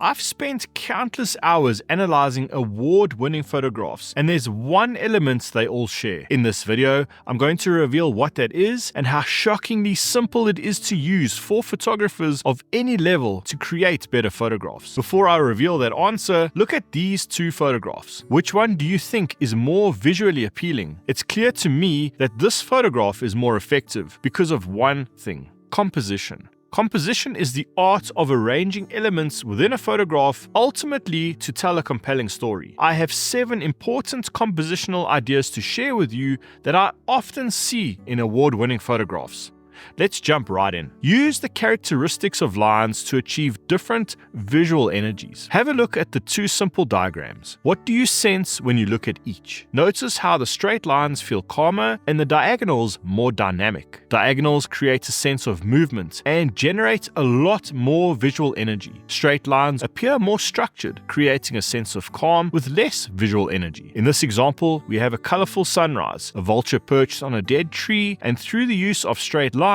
I've spent countless hours analyzing award-winning photographs, and there's one element they all share. In this video, I'm going to reveal what that is and how shockingly simple it is to use for photographers of any level to create better photographs. Before I reveal that answer, look at these two photographs. Which one do you think is more visually appealing? It's clear to me that this photograph is more effective because of one thing: composition. Composition is the art of arranging elements within a photograph, ultimately to tell a compelling story. I have 7 important compositional ideas to share with you that I often see in award-winning photographs. Let's jump right in. Use the characteristics of lines to achieve different visual energies. Have a look at the 2 simple diagrams. What do you sense when you look at each? Notice how the straight lines feel calmer and the diagonals more dynamic. Diagonals create a sense of movement and generate a lot more visual energy. Straight lines appear more structured, creating a sense of calm with less visual energy. In this example, we have a colorful sunrise, a vulture perched on a dead tree, and through the use of straight lines,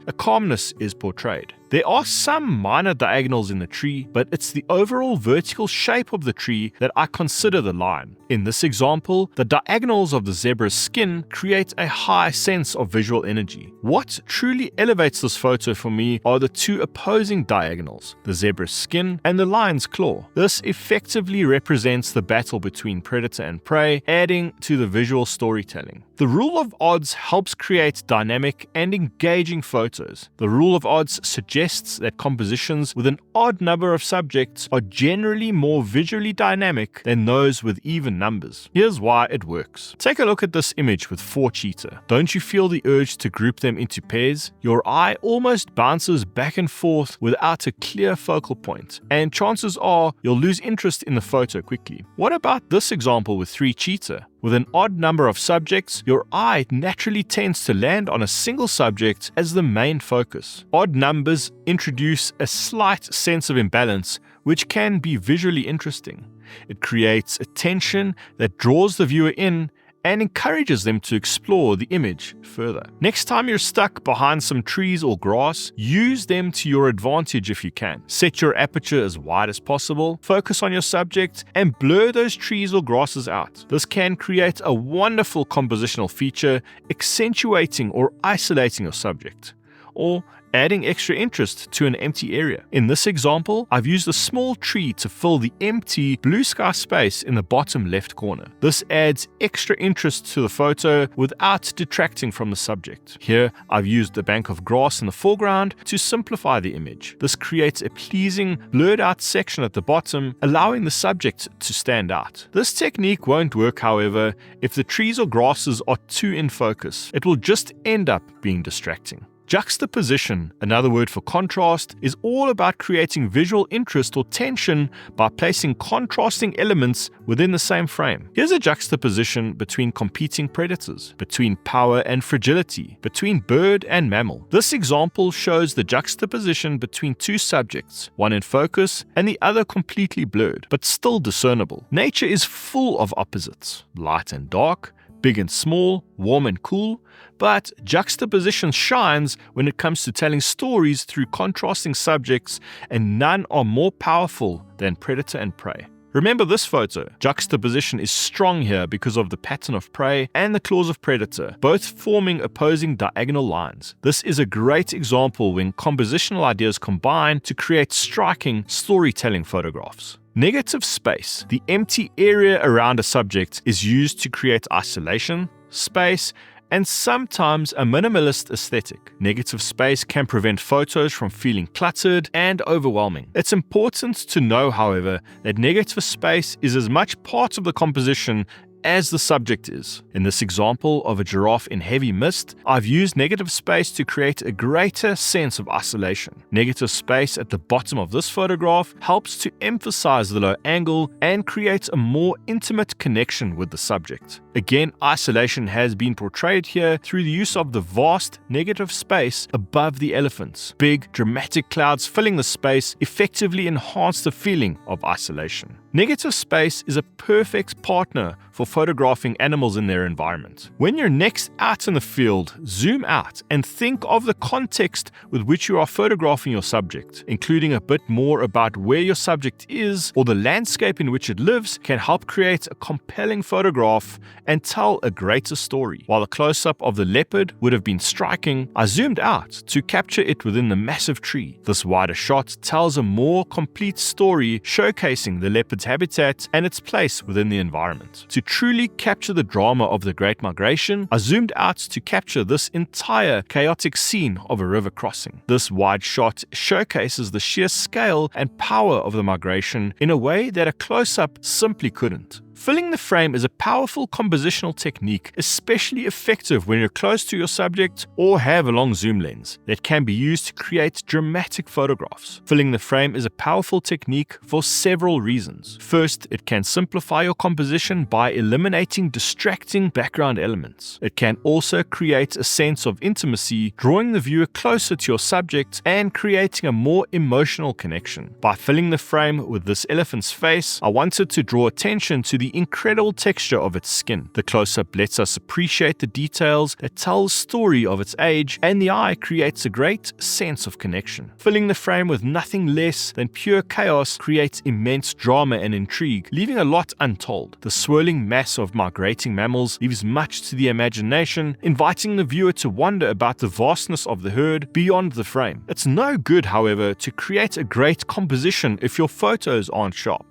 a calmness is portrayed. There are some minor diagonals in the tree, but it's the overall vertical shape of the tree that I consider the line. In this example, the diagonals of the zebra's skin create a high sense of visual energy. What truly elevates this photo for me are the 2 opposing diagonals, the zebra's skin and the lion's claw. This effectively represents the battle between predator and prey, adding to the visual storytelling. The rule of odds helps create dynamic and engaging photos. The rule of odds suggests that compositions with an odd number of subjects are generally more visually dynamic than those with even numbers. Here's why it works. Take a look at this image with 4 cheetah. Don't you feel the urge to group them into pairs? Your eye almost bounces back and forth without a clear focal point, and chances are you'll lose interest in the photo quickly. What about this example with 3 cheetah? With an odd number of subjects, your eye naturally tends to land on a single subject as the main focus. Odd numbers introduce a slight sense of imbalance, which can be visually interesting. It creates a tension that draws the viewer in and encourages them to explore the image further. Next time you're stuck behind some trees or grass, use them to your advantage if you can. Set your aperture as wide as possible, focus on your subject, and blur those trees or grasses out. This can create a wonderful compositional feature, accentuating or isolating your subject, or adding extra interest to an empty area. In this example, I've used a small tree to fill the empty blue sky space in the bottom left corner. This adds extra interest to the photo without detracting from the subject. Here, I've used a bank of grass in the foreground to simplify the image. This creates a pleasing, blurred out section at the bottom, allowing the subject to stand out. This technique won't work, however, if the trees or grasses are too in focus. It will just end up being distracting. Juxtaposition, another word for contrast, is all about creating visual interest or tension by placing contrasting elements within the same frame. Here's a juxtaposition between competing predators, between power and fragility, between bird and mammal. This example shows the juxtaposition between 2 subjects, one in focus and the other completely blurred, but still discernible. Nature is full of opposites, light and dark, big and small, warm and cool, but juxtaposition shines when it comes to telling stories through contrasting subjects, and none are more powerful than predator and prey. Remember this photo. Juxtaposition is strong here because of the pattern of prey and the claws of predator, both forming opposing diagonal lines. This is a great example when compositional ideas combine to create striking storytelling photographs. Negative space, the empty area around a subject, is used to create isolation, space, and sometimes a minimalist aesthetic. Negative space can prevent photos from feeling cluttered and overwhelming. It's important to know, however, that negative space is as much part of the composition as the subject is. In this example of a giraffe in heavy mist, I've used negative space to create a greater sense of isolation. Negative space at the bottom of this photograph helps to emphasize the low angle and creates a more intimate connection with the subject. Again, isolation has been portrayed here through the use of the vast negative space above the elephants. Big, dramatic clouds filling the space effectively enhance the feeling of isolation. Negative space is a perfect partner for photographing animals in their environment. When you're next out in the field, zoom out and think of the context with which you are photographing your subject. Including a bit more about where your subject is or the landscape in which it lives can help create a compelling photograph and tell a greater story. While a close-up of the leopard would have been striking, I zoomed out to capture it within the massive tree. This wider shot tells a more complete story, showcasing the leopard's habitat and its place within the environment. To truly capture the drama of the Great Migration, I zoomed out to capture this entire chaotic scene of a river crossing. This wide shot showcases the sheer scale and power of the migration in a way that a close-up simply couldn't. Filling the frame is a powerful compositional technique, especially effective when you're close to your subject or have a long zoom lens, that can be used to create dramatic photographs. Filling the frame is a powerful technique for several reasons. First, it can simplify your composition by eliminating distracting background elements. It can also create a sense of intimacy, drawing the viewer closer to your subject and creating a more emotional connection. By filling the frame with this elephant's face, I wanted to draw attention to the incredible texture of its skin. The close-up lets us appreciate the details that tell the story of its age, and the eye creates a great sense of connection. Filling the frame with nothing less than pure chaos creates immense drama and intrigue, leaving a lot untold. The swirling mass of migrating mammals leaves much to the imagination, inviting the viewer to wonder about the vastness of the herd beyond the frame. It's no good, however, to create a great composition if your photos aren't sharp.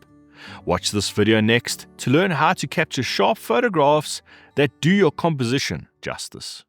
Watch this video next to learn how to capture sharp photographs that do your composition justice.